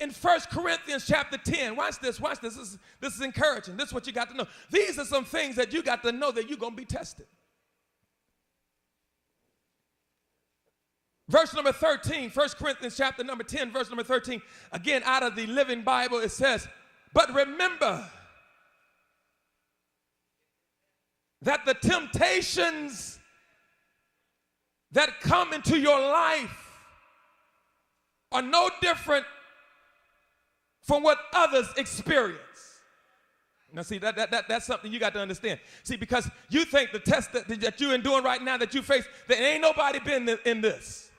in 1 Corinthians chapter 10. Watch this, watch this. This is encouraging. This is what you got to know. These are some things that you got to know that you're going to be tested. Verse number 13, 1 Corinthians chapter number 10, verse number 13. Again, out of the Living Bible, it says, but remember that the temptations that come into your life are no different from what others experience. Now, see, that's something you got to understand. See, because you think the test that you're enduring right now, that you face, that ain't nobody been in this.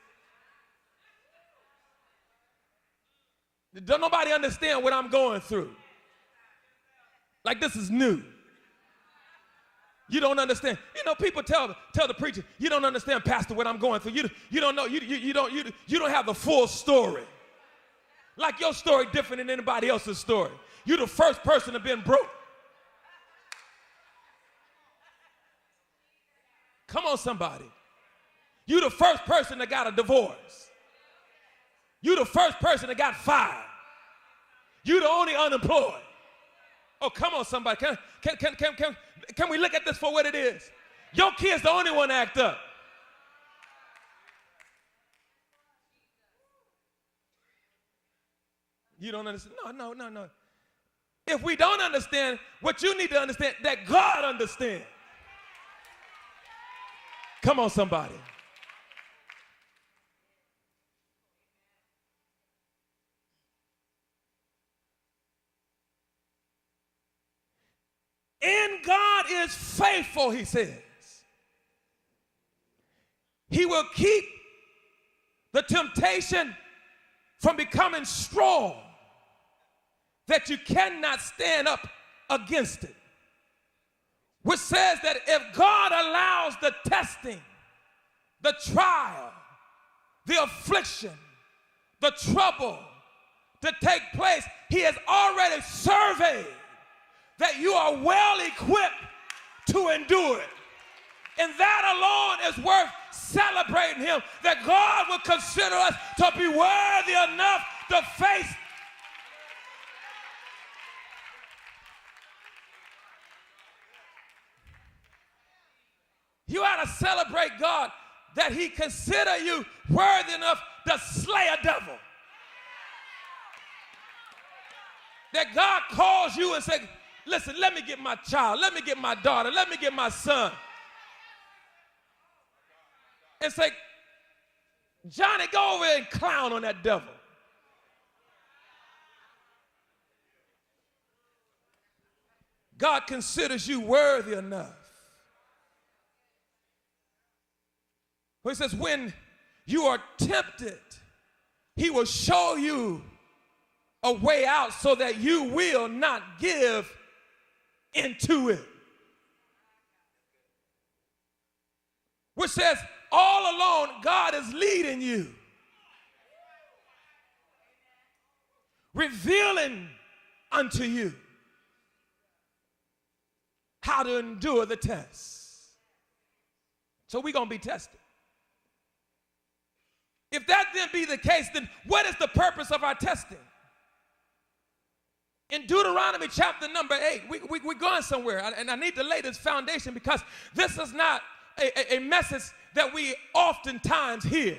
Don't nobody understand what I'm going through. Like this is new. You don't understand. You know, people tell the preacher, you don't understand, Pastor, what I'm going through. You don't know. You don't have the full story. Like your story different than anybody else's story. You're the first person to been broke. Come on, somebody. You're the first person that got a divorce. You're the first person that got fired. You're the only unemployed. Oh, come on, somebody. Can we look at this for what it is? Your kid's the only one to act up. You don't understand? No. If we don't understand, what you need to understand, that God understands. Come on, somebody. And God is faithful, he says. He will keep the temptation from becoming strong, that you cannot stand up against it. Which says that if God allows the testing, the trial, the affliction, the trouble to take place, he has already surveyed that you are well equipped to endure it. And that alone is worth celebrating him, that God will consider us to be worthy enough to face. You ought to celebrate God that he consider you worthy enough to slay a devil. That God calls you and says, listen, let me get my child, let me get my daughter, let me get my son. And say, Johnny, go over and clown on that devil. God considers you worthy enough. He says, when you are tempted, he will show you a way out so that you will not give into it. Which says, all along, God is leading you, revealing unto you how to endure the test. So we're going to be tested. If that then be the case, then what is the purpose of our testing? In Deuteronomy chapter number 8, we're going somewhere, and I need to lay this foundation because this is not a message that we oftentimes hear.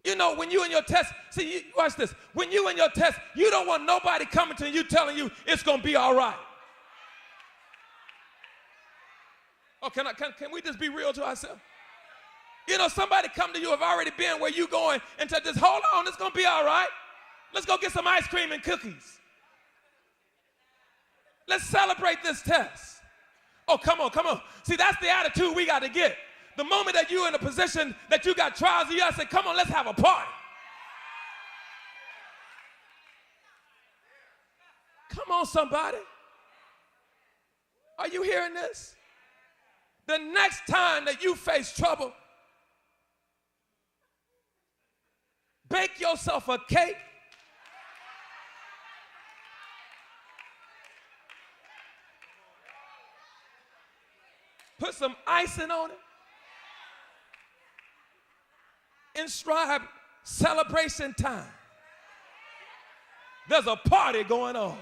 You know, when you in your test, see, watch this. When you in your test, you don't want nobody coming to you telling you it's going to be all right. Oh, can we just be real to ourselves? You know, somebody come to you have already been where you going and to just hold on, it's going to be all right. Let's go get some ice cream and cookies. Let's celebrate this test. Oh, come on. See, that's the attitude we got to get. The moment that you're in a position that you got trials, you got to say, come on, let's have a party. Come on, somebody. Are you hearing this? The next time that you face trouble, bake yourself a cake. Put some icing on it. Inscribe celebration time. There's a party going on.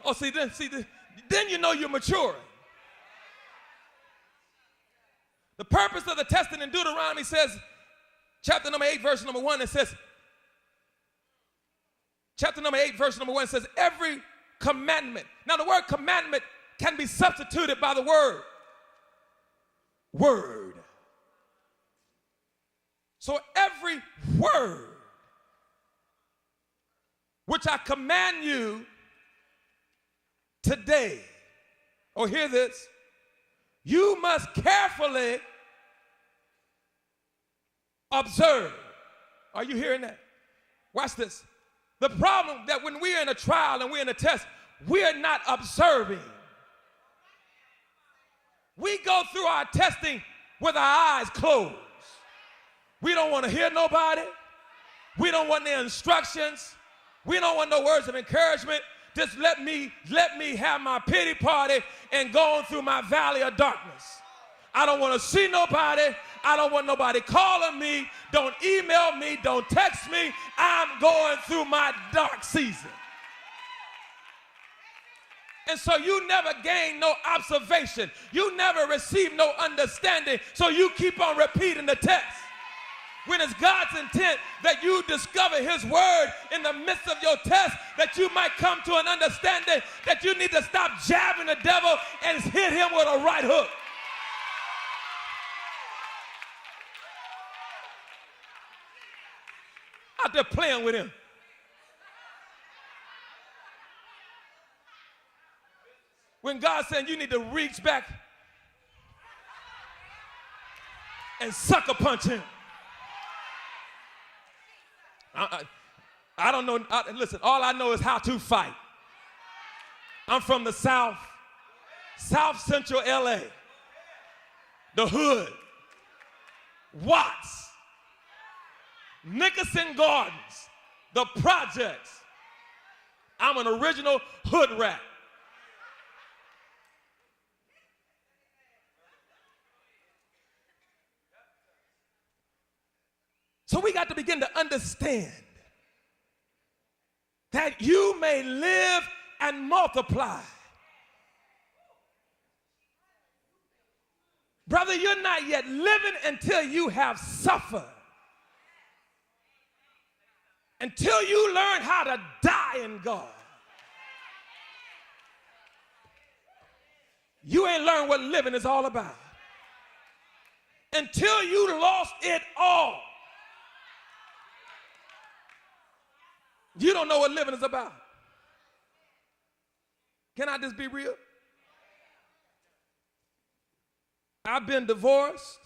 Oh, then you know you're maturing. The purpose of the testing in Deuteronomy says, chapter number 8, verse number 1, it says, chapter number 8, verse number 1 says, every commandment. Now the word commandment can be substituted by the word word. So every word which I command you today, or hear this, you must carefully observe. Are you hearing that? Watch this. The problem that when we're in a trial and we're in a test, we're not observing. We go through our testing with our eyes closed. We don't want to hear nobody. We don't want their instructions. We don't want no words of encouragement. Just let me have my pity party and go on through my valley of darkness. I don't want to see nobody. I don't want nobody calling me. Don't email me. Don't text me. I'm going through my dark season. And so you never gain no observation. You never receive no understanding. So you keep on repeating the text. When it's God's intent that you discover his word in the midst of your test, that you might come to an understanding that you need to stop jabbing the devil and hit him with a right hook. Out there playing with him. When God's saying you need to reach back and sucker punch him. I don't know. Listen, all I know is how to fight. I'm from the South Central LA, the hood, Watts, Nickerson Gardens, the projects. I'm an original hood rat. So we got to begin to understand that you may live and multiply. Brother, you're not yet living until you have suffered. Until you learn how to die in God. You ain't learned what living is all about. Until you lost it all. You don't know what living is about. Can I just be real? I've been divorced.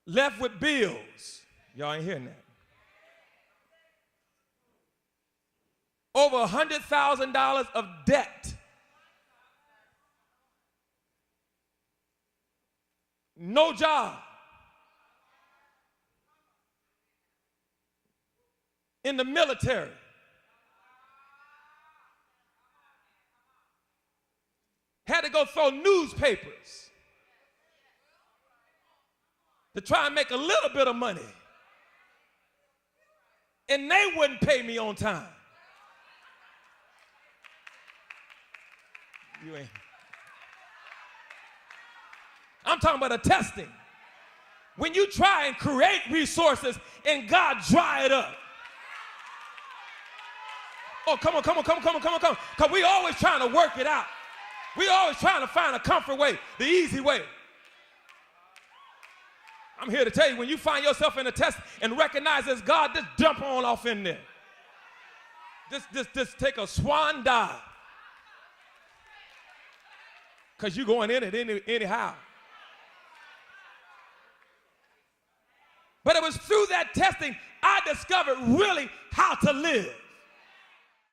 Left with bills. Y'all ain't hearing that. Over $100,000 of debt. No job. In the military. Had to go throw newspapers to try and make a little bit of money. And they wouldn't pay me on time. You ain't. I'm talking about a testing. When you try and create resources and God dry it up. Oh, come on. Because we always trying to work it out. We always trying to find a comfort way, the easy way. I'm here to tell you, when you find yourself in a test and recognize it's God, just jump on off in there. Just take a swan dive. Because you're going in it anyhow. But it was through that testing I discovered really how to live.